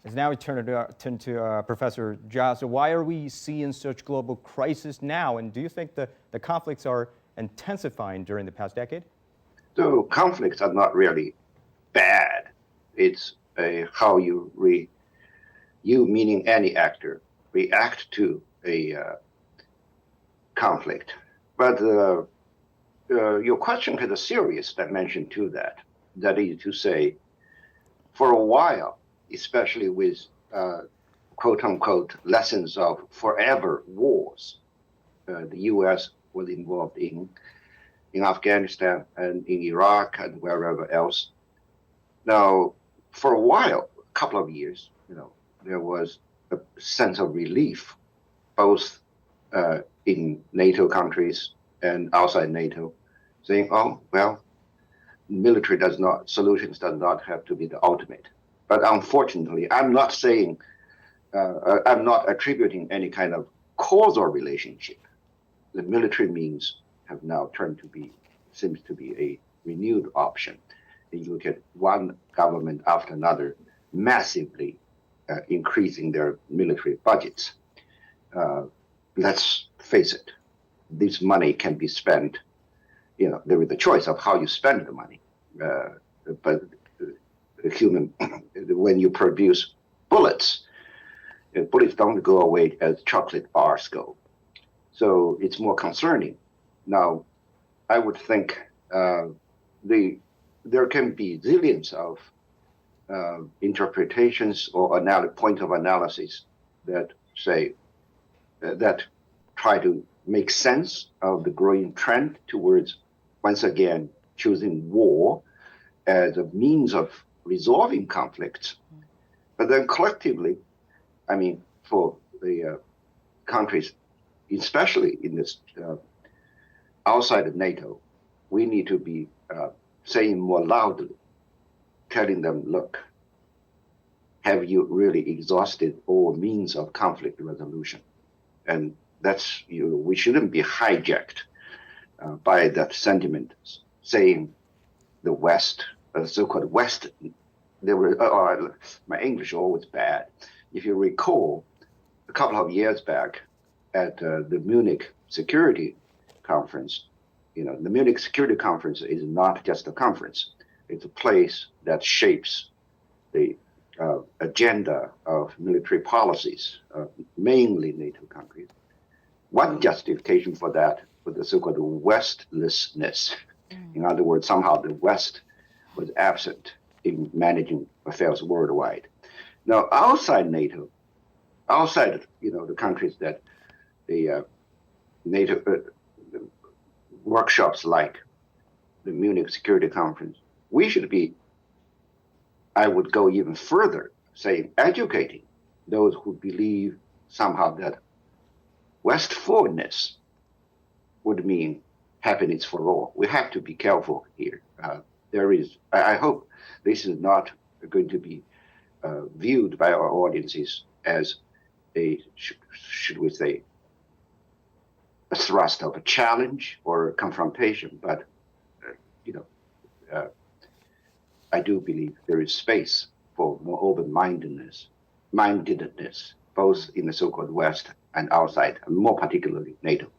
As now we turn to Professor Zha. So why are we seeing such global crisis now? And do you think the conflicts are intensifying during the past decade? So conflicts are not really bad. It's how you meaning any actor, react to a conflict. But your question has a serious dimension to that. That is to say, for a while, especially with quote unquote lessons of forever wars, the U.S. was involved in Afghanistan and in Iraq and wherever else. Now, for a while, a couple of years, there was a sense of relief, both in NATO countries and outside NATO, saying, oh, well, solutions does not have to be the ultimate. But unfortunately, I'm not saying, I'm not attributing any kind of causal relationship. The military means have now seems to be a renewed option. And you look at one government after another massively increasing their military budgets. Let's face it, this money can be spent, there is a choice of how you spend the money. But when you produce bullets, bullets don't go away as chocolate bars go. So it's more concerning. Now, I would think there can be zillions of interpretations or point of analysis that say that try to make sense of the growing trend towards once again choosing war as a means of resolving conflicts. But then collectively, I mean, for the countries, especially in this outside of NATO, we need to be saying more loudly, telling them, look, have you really exhausted all means of conflict resolution? And that's, we shouldn't be hijacked by that sentiment, saying the West, the so-called West, my English is always bad. If you recall, a couple of years back at the Munich Security Conference, the Munich Security Conference is not just a conference. It's a place that shapes the agenda of military policies, mainly NATO countries. One justification for that was the so-called Westlessness. In other words, somehow the West was absent in managing affairs worldwide. Now, outside NATO, outside the countries that the NATO workshops like the Munich Security Conference, we should be, I would go even further, saying educating those who believe somehow that Westfulness would mean happiness for all. We have to be careful here. I hope this is not going to be viewed by our audiences as a, should we say, a thrust of a challenge or a confrontation, but I do believe there is space for more open-mindedness, both in the so-called West and outside, and more particularly NATO.